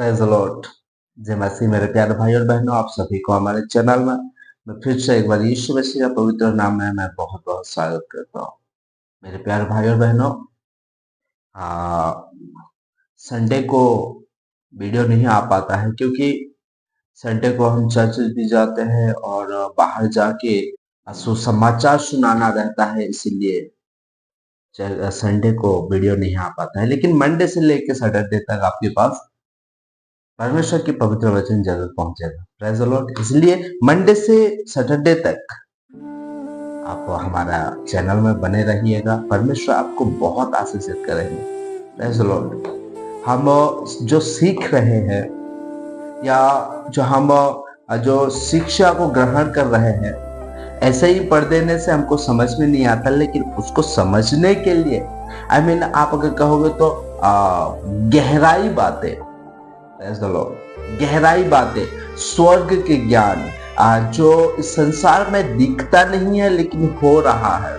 Praise the Lord. जय मसीह। मेरे प्यारे भाई और बहनों, आप सभी को हमारे चैनल में मैं फिर से एक बार यीशु मसीह का पवित्र नाम में मैं बहुत-बहुत स्वागत करता हूँ। मेरे प्यारे भाई और बहनों, संडे को वीडियो नहीं आ पाता है क्योंकि संडे को हम चर्च भी जाते हैं और बाहर जाके सुसमाचार सुनाना रहता है, इसीलिए संडे को वीडियो नहीं आ पाता है। लेकिन मंडे से लेके सैटरडे तक आपके पास परमेश्वर की पवित्र वचन जरूर पहुंचेगा। Praise the Lord. इसलिए मंडे से सैटरडे तक आप हमारा चैनल में बने रहिएगा। परमेश्वर आपको बहुत आशीषित करेंगे। Praise the Lord. हम जो सीख रहे हैं या जो शिक्षा को ग्रहण कर रहे हैं, ऐसे ही पढ़ देने से हमको समझ में नहीं आता, लेकिन उसको समझने के लिए आप अगर कहोगे तो गहराई बातें, गहराई बातें, स्वर्ग के ज्ञान जो इस संसार में दिखता नहीं है लेकिन हो रहा है।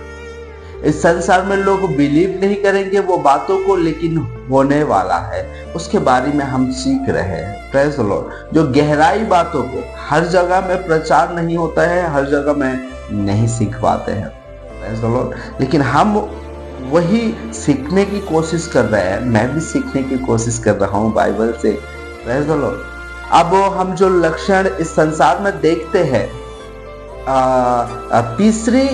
इस संसार में लोग बिलीव नहीं करेंगे वो बातों को, लेकिन होने वाला है, उसके बारे में हम सीख रहे हैं। Praise the Lord. जो गहराई बातों को हर जगह में प्रचार नहीं होता है, हर जगह में नहीं सीख पाते हैं। Praise the Lord. लेकिन हम वही सीखने की कोशिश कर रहे हैं। मैं भी सीखने की कोशिश कर रहा हूँ बाइबल से। Praise the Lord. अब हम जो लक्षण इस संसार में देखते हैं, तीसरी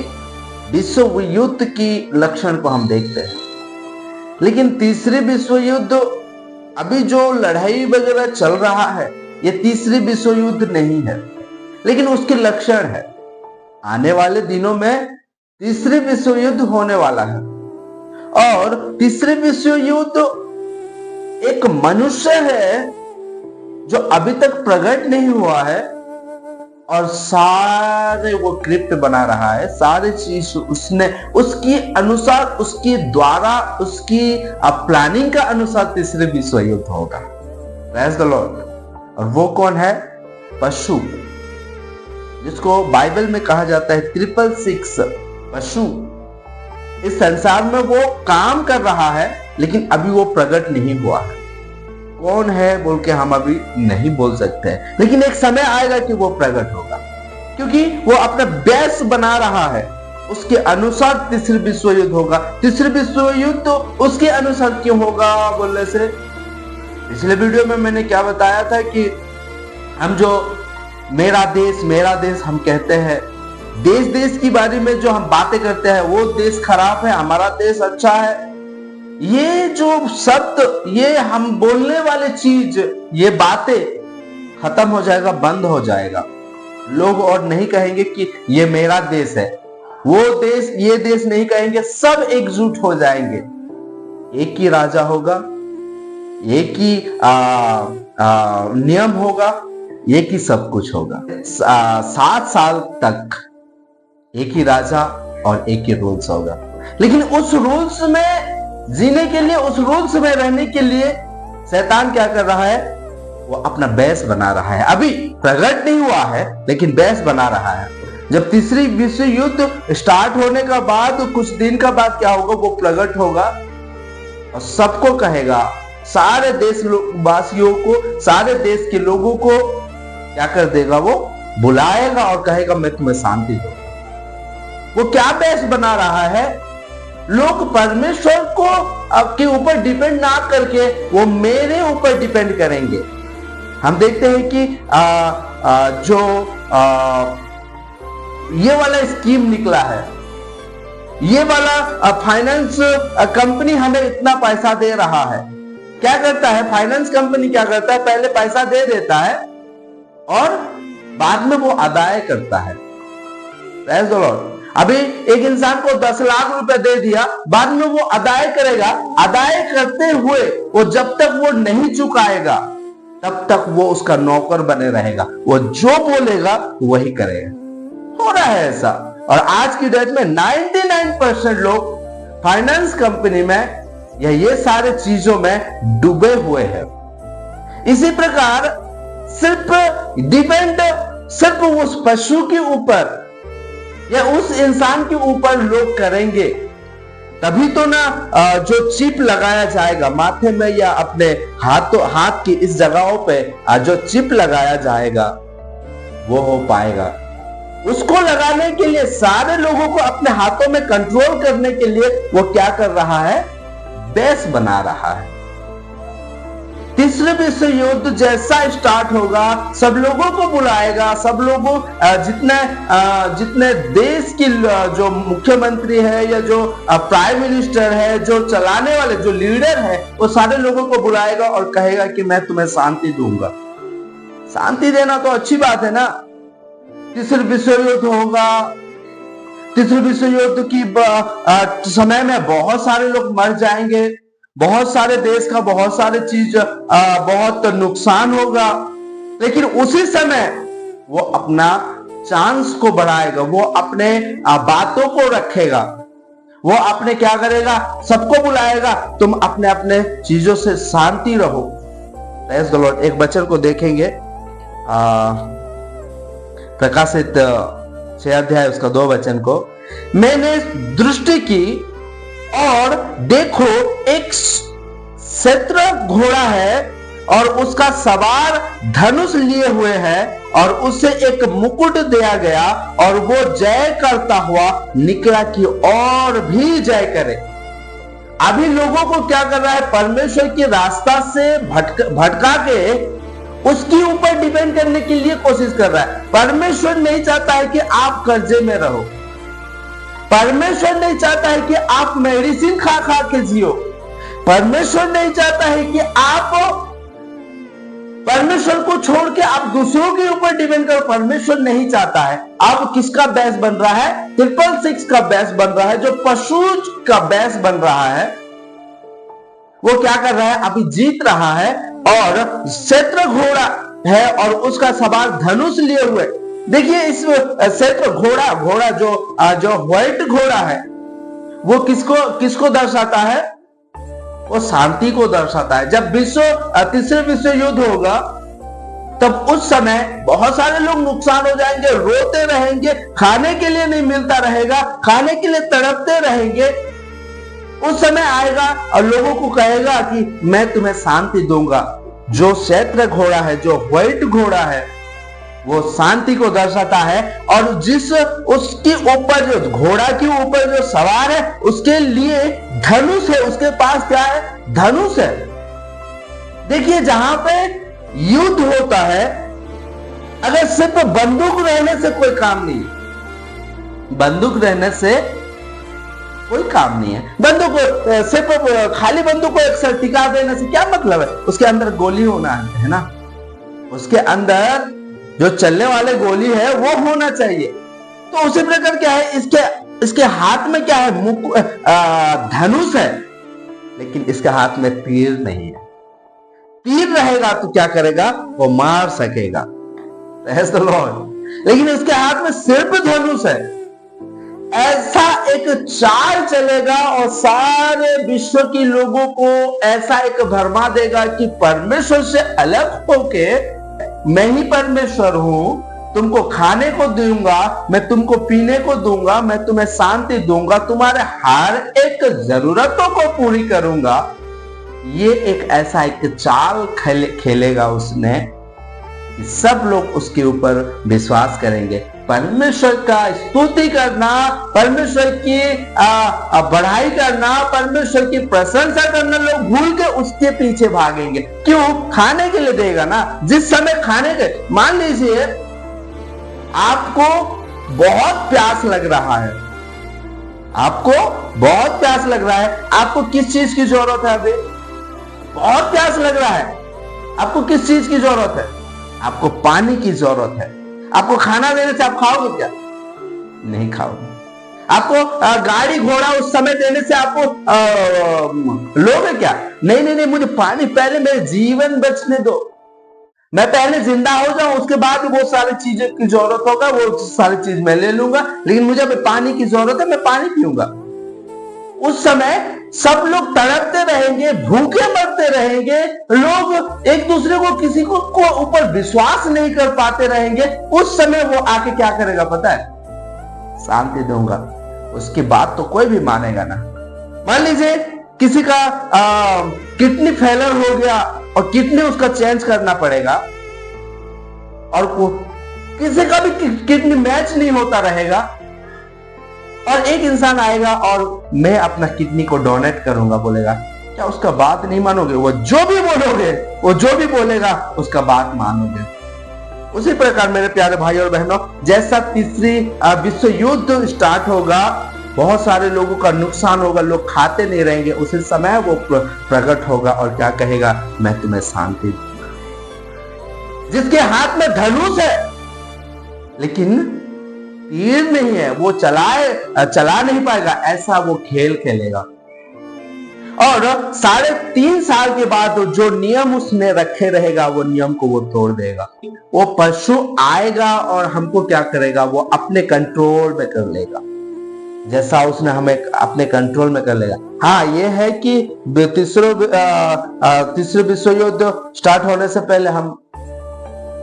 विश्व युद्ध की लक्षण को हम देखते हैं, लेकिन तीसरी विश्व युद्ध, अभी जो लड़ाई वगैरह चल रहा है, ये तीसरी विश्व युद्ध नहीं है, लेकिन उसके लक्षण है। आने वाले दिनों में तीसरी विश्व युद्ध होने वाला है, और तीसरी विश्व युद्ध एक मनुष्य है जो अभी तक प्रकट नहीं हुआ है, और सारे वो क्रिप्ट बना रहा है, सारी चीज उसने उसकी अनुसार, उसके द्वारा, उसकी प्लानिंग का अनुसार तीसरे विश्व युद्ध होगा। Praise the Lord. और वो कौन है? पशु, जिसको बाइबल में कहा जाता है 666 पशु। इस संसार में वो काम कर रहा है, लेकिन अभी वो प्रकट नहीं हुआ है। कौन है बोल के हम अभी नहीं बोल सकते हैं, लेकिन एक समय आएगा कि वो प्रकट होगा, क्योंकि वो अपना बेस बना रहा है। उसके अनुसार तीसरी विश्व युद्ध होगा। तीसरी विश्व युद्ध तो उसके अनुसार क्यों होगा बोलने से, पिछले वीडियो में मैंने क्या बताया था कि हम जो मेरा देश हम कहते हैं, देश की बारे में जो हम बातें करते हैं, वो देश खराब है, हमारा देश अच्छा है, ये जो शब्द, ये हम बोलने वाली चीज, ये बातें खत्म हो जाएगा, बंद हो जाएगा। लोग और नहीं कहेंगे कि ये मेरा देश है, वो देश, ये देश नहीं कहेंगे, सब एकजुट हो जाएंगे। एक ही राजा होगा, एक ही नियम होगा, एक ही सब कुछ होगा। 7 साल तक एक ही राजा और एक ही रूल्स होगा, लेकिन उस रूल्स में जीने के लिए, उस रूल्स में रहने के लिए शैतान क्या कर रहा है? वो अपना बेस बना रहा है। अभी प्रकट नहीं हुआ है, लेकिन बेस बना रहा है। जब तीसरी विश्व युद्ध स्टार्ट होने का बाद कुछ दिन का बाद क्या होगा? वो प्रकट होगा और सबको कहेगा, सारे देशवासियों को, सारे देश के लोगों को क्या कर देगा? वो बुलाएगा और कहेगा मैं तुम्हें शांति दूंगा। वो क्या बेस बना रहा है? लोग परमेश्वर को आपके ऊपर डिपेंड ना करके वो मेरे ऊपर डिपेंड करेंगे। हम देखते हैं कि ये वाला स्कीम निकला है, ये वाला फाइनेंस कंपनी हमें इतना पैसा दे रहा है। क्या करता है फाइनेंस कंपनी? क्या करता है? पहले पैसा दे देता है और बाद में वो अदाय करता है। Praise the Lord. अभी एक इंसान को 10 लाख रुपए दे दिया, बाद में वो अदाय करेगा। अदाय करते हुए वो जब तक वो नहीं चुकाएगा, तब तक वो उसका नौकर बने रहेगा। वो जो बोलेगा वही करेगा। हो रहा है ऐसा। और आज की डेट में 99% लोग फाइनेंस कंपनी में या ये सारे चीजों में डूबे हुए हैं। इसी प्रकार सिर्फ उस पशु के ऊपर या उस इंसान के ऊपर लोग करेंगे तभी तो ना जो चिप लगाया जाएगा माथे में या अपने हाथ की इस जगहों पे जो चिप लगाया जाएगा वो हो पाएगा। उसको लगाने के लिए सारे लोगों को अपने हाथों में कंट्रोल करने के लिए वो क्या कर रहा है, बेस बना रहा है। तीसरे विश्व युद्ध जैसा स्टार्ट होगा, सब लोगों को बुलाएगा, सब लोगों जितने देश की जो मुख्यमंत्री है या जो प्राइम मिनिस्टर है, जो चलाने वाले जो लीडर है, वो सारे लोगों को बुलाएगा और कहेगा कि मैं तुम्हें शांति दूंगा। शांति देना तो अच्छी बात है ना। तीसरे विश्व युद्ध होगा। तीसरे विश्व युद्ध की समय में बहुत सारे लोग मर जाएंगे, बहुत सारे देश का बहुत सारे चीज बहुत नुकसान होगा, लेकिन उसी समय वो अपना चांस को बढ़ाएगा, वो अपने बातों को रखेगा, वो अपने क्या करेगा, सबको बुलाएगा, तुम अपने अपने चीजों से शांति रहो। Praise the Lord. एक वचन को देखेंगे प्रकाशित 6 अध्याय उसका 2 वचन को। मैंने दृष्टि की और देखो एक शत्र घोड़ा है और उसका सवार धनुष लिए हुए है और उसे एक मुकुट दिया गया और वो जय करता हुआ निकला कि और भी जय करे। अभी लोगों को क्या कर रहा है, परमेश्वर के रास्ता से भटका के उसके ऊपर डिपेंड करने के लिए कोशिश कर रहा है। परमेश्वर नहीं चाहता है कि आप कर्जे में रहो। परमेश्वर नहीं चाहता है कि आप मेडिसिन खा खा के जियो। परमेश्वर नहीं चाहता है कि आप परमेश्वर को छोड़ के आप दूसरों के ऊपर डिपेंड करो। परमेश्वर नहीं चाहता है। अब किसका बेस बन रहा है, 666 का बेस बन रहा है, जो पशु का बेस बन रहा है। वो क्या कर रहा है, अभी जीत रहा है और शत्र घोड़ा है और उसका सवार धनुष लिए हुए। देखिए इस शत्र घोड़ा जो व्हाइट घोड़ा है वो किसको दर्शाता है, वो शांति को दर्शाता है। जब तीसरे विश्व युद्ध होगा तब उस समय बहुत सारे लोग नुकसान हो जाएंगे, रोते रहेंगे, खाने के लिए नहीं मिलता रहेगा, खाने के लिए तड़पते रहेंगे। उस समय आएगा और लोगों को कहेगा कि मैं तुम्हें शांति दूंगा। जो शत्र घोड़ा है, जो व्हाइट घोड़ा है, वो शांति को दर्शाता है। और जिस उसके ऊपर जो घोड़ा के ऊपर जो सवार है उसके लिए धनुष है, उसके पास क्या है, धनुष है। देखिए जहां पे युद्ध होता है, अगर सिर्फ बंदूक रहने से कोई काम नहीं है, बंदूक रहने से कोई काम नहीं है। बंदूक सिर्फ खाली बंदूक को एक सर्टिका देने से क्या मतलब है, उसके अंदर गोली होना है ना, उसके अंदर जो चलने वाले गोली है वो होना चाहिए। तो उसी प्रकार क्या है, इसके हाथ में क्या है, धनुष है, लेकिन इसके हाथ में तीर नहीं है। तीर रहेगा तो क्या करेगा, वो मार सकेगा, प्रेज़ द लॉर्ड। लेकिन इसके हाथ में सिर्फ धनुष है। ऐसा एक चाल चलेगा और सारे विश्व के लोगों को ऐसा एक भरमा देगा कि परमेश्वर से अलग होके मैं ही परमेश्वर हूं, तुमको खाने को दूंगा, मैं तुमको पीने को दूंगा, मैं तुम्हें शांति दूंगा, तुम्हारे हर एक जरूरतों को पूरी करूंगा। ये एक ऐसा एक चाल खेलेगा उसने कि सब लोग उसके ऊपर विश्वास करेंगे। परमेश्वर का स्तुति करना, परमेश्वर की बढ़ाई करना, परमेश्वर की प्रशंसा करना लोग भूल के उसके पीछे भागेंगे। क्यों, खाने के लिए देगा ना। जिस समय खाने के, मान लीजिए आपको बहुत प्यास लग रहा है, आपको बहुत प्यास लग रहा है, आपको किस चीज की जरूरत है, अभी बहुत प्यास लग रहा है, आपको किस चीज की जरूरत है, आपको पानी की जरूरत है। आपको खाना देने से आप खाओगे क्या, नहीं खाओगे। आपको गाड़ी घोड़ा उस समय देने से आपको लोगे क्या, नहीं, मुझे पानी, पहले मेरे जीवन बचने दो, मैं पहले जिंदा हो जाऊं, उसके बाद वो सारी चीजें की जरूरत होगा, वो सारी चीज मैं ले लूंगा, लेकिन मुझे अभी पानी की जरूरत है, मैं पानी पीऊंगा। उस समय सब लोग तड़पते रहेंगे, भूखे मरते रहेंगे, लोग एक दूसरे को किसी को ऊपर विश्वास नहीं कर पाते रहेंगे। उस समय वो आके क्या करेगा पता है, शांति दूंगा। उसकी बात तो कोई भी मानेगा ना, मान लीजिए किसी का किडनी फेलर हो गया और किडनी उसका चेंज करना पड़ेगा, और किसी का भी किडनी मैच नहीं होता रहेगा, और एक इंसान आएगा और मैं अपना किडनी को डोनेट करूंगा बोलेगा, क्या उसका बात नहीं मानोगे? वो जो भी बोलोगे, वो जो भी बोलेगा उसका बात मानोगे। उसी प्रकार मेरे प्यारे भाई और बहनों, जैसा तीसरी विश्व युद्ध स्टार्ट होगा, बहुत सारे लोगों का नुकसान होगा, लोग खाते नहीं रहेंगे, उसी समय वो प्रकट होगा और क्या कहेगा, मैं तुम्हें शांति दूंगा। जिसके हाथ में धनुष है लेकिन तीर नहीं है, वो चला नहीं पाएगा, ऐसा वो खेल खेलेगा। और 3.5 साल के बाद जो नियम उसने रखे रहेगा, वो नियम को वो तोड़ देगा। वो पशु आएगा और हमको क्या करेगा, वो अपने कंट्रोल में कर लेगा, जैसा उसने हमें अपने कंट्रोल में कर लेगा। हाँ, ये है कि तीसरे विश्व युद्ध स्टार्ट होने से पहले हम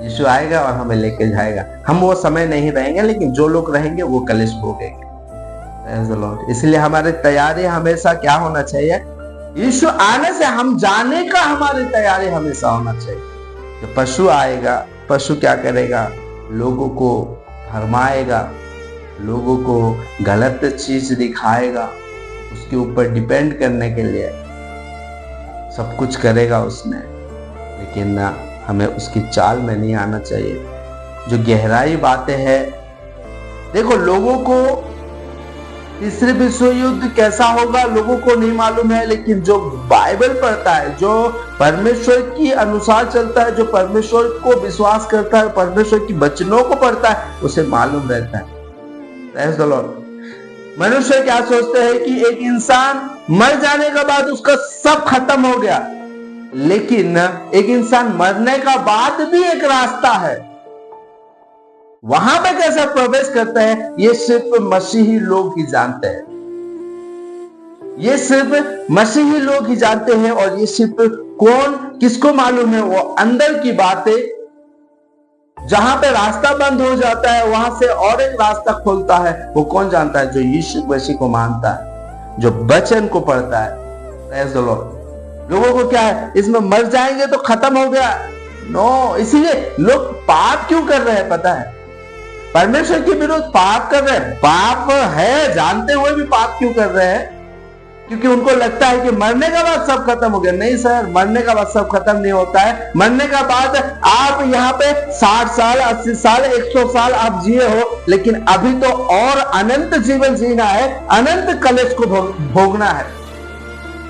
यीशु आएगा और हमें लेके जाएगा। हम वो समय नहीं रहेंगे, लेकिन जो लोग रहेंगे वो कलेश भोगेंगे। इसलिए हमारी तैयारी हमेशा क्या होना चाहिए, यीशु आने से हम जाने का हमारी तैयारी हमेशा होना चाहिए। जो पशु आएगा, पशु क्या करेगा, लोगों को भरमाएगा, लोगों को गलत चीज दिखाएगा, उसके ऊपर डिपेंड करने के लिए सब कुछ करेगा उसने, लेकिन हमें उसकी चाल में नहीं आना चाहिए। जो गहराई बातें हैं, देखो लोगों को तीसरे विश्व युद्ध कैसा होगा लोगों को नहीं मालूम है, लेकिन जो बाइबल पढ़ता है, जो परमेश्वर की अनुसार चलता है, जो परमेश्वर को विश्वास करता है, परमेश्वर की वचनों को पढ़ता है, उसे मालूम रहता है। Praise the Lord। मनुष्य क्या सोचते हैं कि एक इंसान मर जाने के बाद उसका सब खत्म हो गया, लेकिन एक इंसान मरने का बाद भी एक रास्ता है, वहां पे कैसे प्रवेश करते हैं, ये सिर्फ मसीही लोग ही जानते हैं। ये सिर्फ मसीही लोग ही जानते हैं, और ये सिर्फ कौन किसको मालूम है, वो अंदर की बातें। जहां पे रास्ता बंद हो जाता है, वहां से और एक रास्ता खोलता है, वो कौन जानता है, जो यीशु मसीह को मानता है, जो वचन को पढ़ता है। Praise the Lord. लोगों को क्या है, इसमें मर जाएंगे तो खत्म हो गया, नो। इसीलिए लोग पाप क्यों कर रहे हैं पता है, परमेश्वर के विरुद्ध पाप कर रहे हैं। पाप है जानते हुए भी पाप क्यों कर रहे हैं, क्योंकि उनको लगता है कि मरने के बाद सब खत्म हो गया। नहीं सर, मरने के बाद सब खत्म नहीं होता है। मरने के बाद आप यहाँ पे 60 साल 80 साल 100 साल आप जिए हो, लेकिन अभी तो और अनंत जीवन जीना है, अनंत कलेश को भोगना है।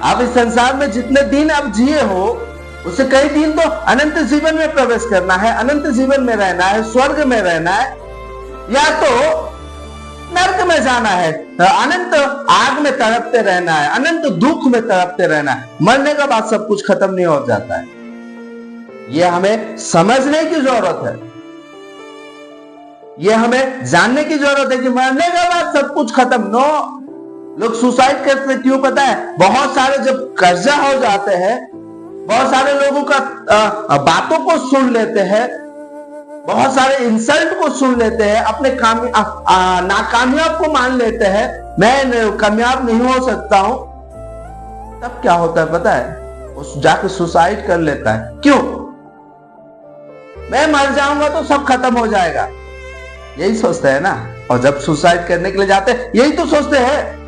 आप इस संसार में जितने दिन आप जिए हो, उससे कई दिन तो अनंत जीवन में प्रवेश करना है, अनंत जीवन में रहना है, स्वर्ग में रहना है, या तो नरक में जाना है, अनंत आग में तड़पते रहना है, अनंत दुख में तड़पते रहना है। मरने के बाद सब कुछ खत्म नहीं हो जाता है। यह हमें समझने की जरूरत है, यह हमें जानने की जरूरत है कि मरने के बाद सब कुछ खत्म। नो, लोग सुसाइड करते क्यों पता है, बहुत सारे जब कर्जा हो जाते हैं, बहुत सारे लोगों का बातों को सुन लेते हैं, बहुत सारे इंसल्ट को सुन लेते हैं, अपने नाकामयाब को मान लेते हैं, मैं कामयाब नहीं हो सकता हूं, तब क्या होता है पता है, उस जाके सुसाइड कर लेता है। क्यों? मैं मर जाऊंगा तो सब खत्म हो जाएगा, यही सोचते हैं ना। और जब सुसाइड करने के लिए जाते हैं, यही तो सोचते हैं,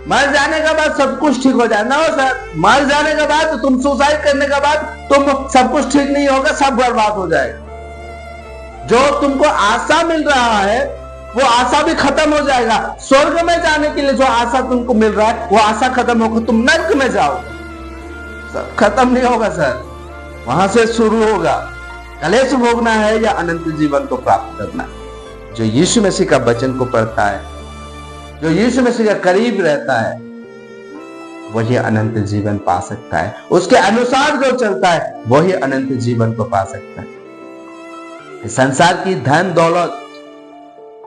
मर जाने के बाद सब कुछ ठीक हो जाए ना। हो सर, मर जाने के बाद तुम सुसाइड करने के बाद तुम सब कुछ ठीक नहीं होगा, सब बर्बाद हो जाएगा। जो तुमको आशा मिल रहा है, वो आशा भी खत्म हो जाएगा। स्वर्ग में जाने के लिए जो आशा तुमको मिल रहा है, वो आशा खत्म होगा, तुम नरक में जाओ, सब खत्म नहीं होगा सर। वहां से शुरू होगा, कलेश भोगना है या अनंत जीवन को प्राप्त करना। जो यीशु मसीह का वचन को पढ़ता है, जो यीशु मसीह के करीब रहता है, वही अनंत जीवन पा सकता है। उसके अनुसार जो चलता है, वही अनंत जीवन को पा सकता है। संसार की धन दौलत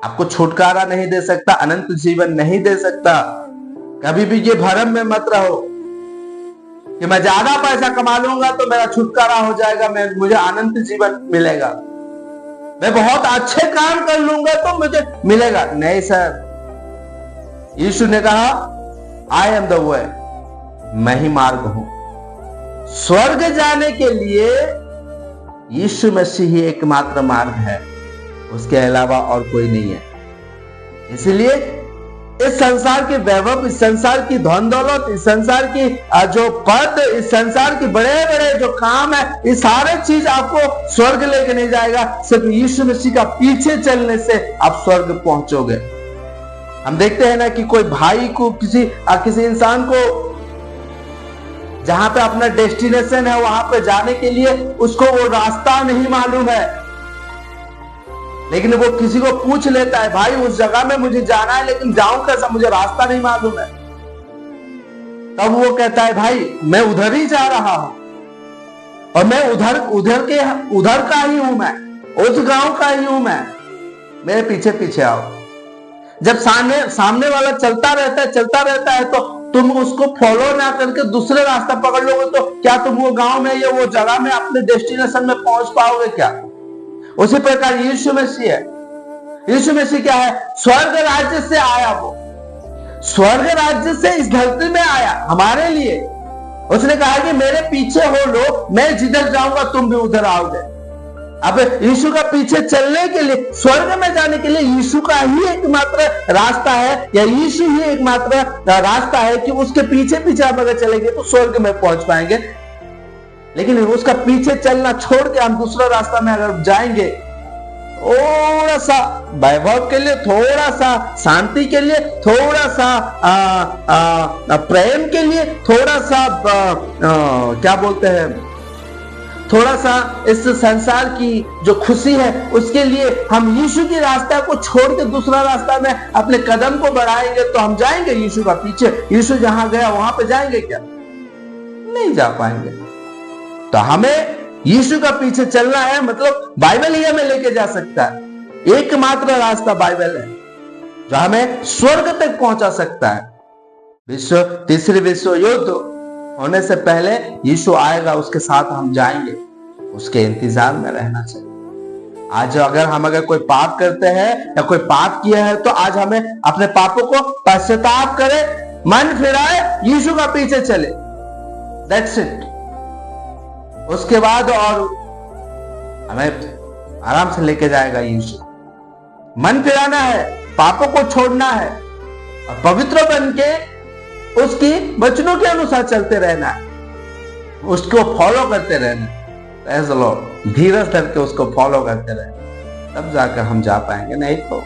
आपको छुटकारा नहीं दे सकता, अनंत जीवन नहीं दे सकता। कभी भी ये भ्रम में मत रहो कि मैं ज्यादा पैसा कमा लूंगा तो मेरा छुटकारा हो जाएगा, मुझे अनंत जीवन मिलेगा। मैं बहुत अच्छे काम कर लूंगा तो मुझे मिलेगा। नहीं सर, यीशु ने कहा आई एम द वे, मैं ही मार्ग हूं। स्वर्ग जाने के लिए यीशु मसीह ही एकमात्र मार्ग है, उसके अलावा और कोई नहीं है। इसलिए इस संसार के वैभव, इस संसार की धन दौलत, इस संसार की जो पद, इस संसार के बड़े बड़े जो काम है, ये सारे चीज आपको स्वर्ग लेके नहीं जाएगा। सिर्फ यीशु मसीह का पीछे चलने से आप स्वर्ग पहुंचोगे। हम देखते हैं ना कि कोई भाई को किसी इंसान को जहां पे अपना डेस्टिनेशन है वहां पे जाने के लिए उसको वो रास्ता नहीं मालूम है, लेकिन वो किसी को पूछ लेता है, भाई उस जगह में मुझे जाना है लेकिन जाऊं कैसा, मुझे रास्ता नहीं मालूम है। तब वो कहता है, भाई मैं उधर ही जा रहा हूं और मैं उधर का ही हूं, मैं उस गांव का ही हूं, मैं मेरे पीछे पीछे आओ। जब सामने वाला चलता रहता है तो तुम उसको फॉलो ना करके दूसरे रास्ता पकड़ लोगे तो क्या तुम वो गांव में या वो जगह में अपने डेस्टिनेशन में पहुंच पाओगे क्या? उसी प्रकार यीशु मसीह है। यीशु मसीह क्या है? स्वर्ग राज्य से आया, वो स्वर्ग राज्य से इस धरती में आया हमारे लिए। उसने कहा कि मेरे पीछे हो लो, मैं जिधर जाऊंगा तुम भी उधर आओगे। अब यीशु का पीछे चलने के लिए, स्वर्ग में जाने के लिए यीशु का ही एकमात्र रास्ता है, या यीशु ही एकमात्र रास्ता है कि उसके पीछे पीछे आप अगर चलेंगे तो स्वर्ग में पहुंच पाएंगे। लेकिन उसका पीछे चलना छोड़ के हम दूसरा रास्ता में अगर जाएंगे, थोड़ा सा वैभव के लिए, थोड़ा सा शांति के लिए, थोड़ा सा प्रेम के लिए, थोड़ा सा क्या बोलते हैं, थोड़ा सा इस संसार की जो खुशी है उसके लिए हम यीशु की रास्ता को छोड़ के दूसरा रास्ता में अपने कदम को बढ़ाएंगे तो हम जाएंगे यीशु का पीछे। यीशु जहां गया वहां पे जाएंगे क्या? नहीं जा पाएंगे। तो हमें यीशु का पीछे चलना है, मतलब बाइबल ही हमें लेके जा सकता है। एकमात्र रास्ता बाइबल है जो हमें स्वर्ग तक पहुंचा सकता है। तीसरे विश्व युद्ध होने से पहले यीशु आएगा, उसके साथ हम जाएंगे, उसके इंतजार में रहना चाहिए। आज अगर कोई पाप करते हैं या कोई पाप किया है तो आज हमें अपने पापों को पश्चाताप करे, मन फिराए, यीशु का पीछे चले। That's it. उसके बाद और हमें आराम से लेके जाएगा यीशु। मन फिराना है, पापों को छोड़ना है और पवित्र बन के उसकी वचनों के अनुसार चलते रहना है, उसको फॉलो करते रहना है। धीरज धर के उसको फॉलो करते रहना, तब जाकर हम जा पाएंगे। नहीं तो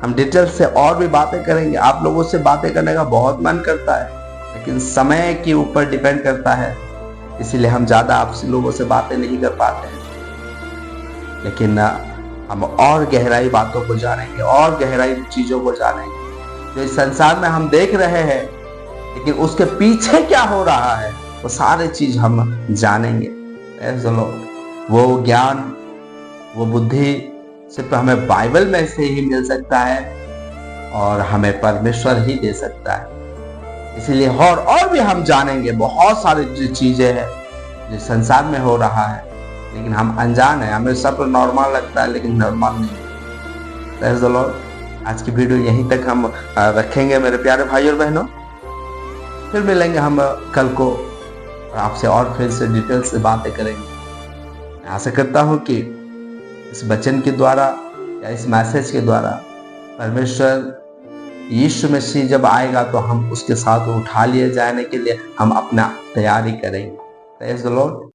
हम डिटेल से और भी बातें करेंगे। आप लोगों से बातें करने का बहुत मन करता है, लेकिन समय के ऊपर डिपेंड करता है, इसीलिए हम ज्यादा आपसे लोगों से बातें नहीं कर पाते हैं। लेकिन हम और गहराई बातों को जानेंगे, और गहराई चीजों को जानेंगे जो इस संसार में हम देख रहे हैं, लेकिन उसके पीछे क्या हो रहा है वो सारे चीज हम जानेंगे। वो ज्ञान, वो बुद्धि सिर्फ हमें बाइबल में से ही मिल सकता है और हमें परमेश्वर ही दे सकता है। इसलिए और भी हम जानेंगे। बहुत सारी चीजें हैं जो संसार में हो रहा है, लेकिन हम अनजान है, हमें सब नॉर्मल लगता है, लेकिन नॉर्मल नहीं। आज की वीडियो यहीं तक हम रखेंगे मेरे प्यारे भाई और बहनों। फिर मिलेंगे हम कल को और आपसे और फिर से डिटेल से बातें करेंगे। मैं आशा करता हूं कि इस वचन के द्वारा या इस मैसेज के द्वारा परमेश्वर यीशु मसीह जब आएगा तो हम उसके साथ उठा लिए जाने के लिए हम अपना तैयारी करेंगे। Praise the Lord.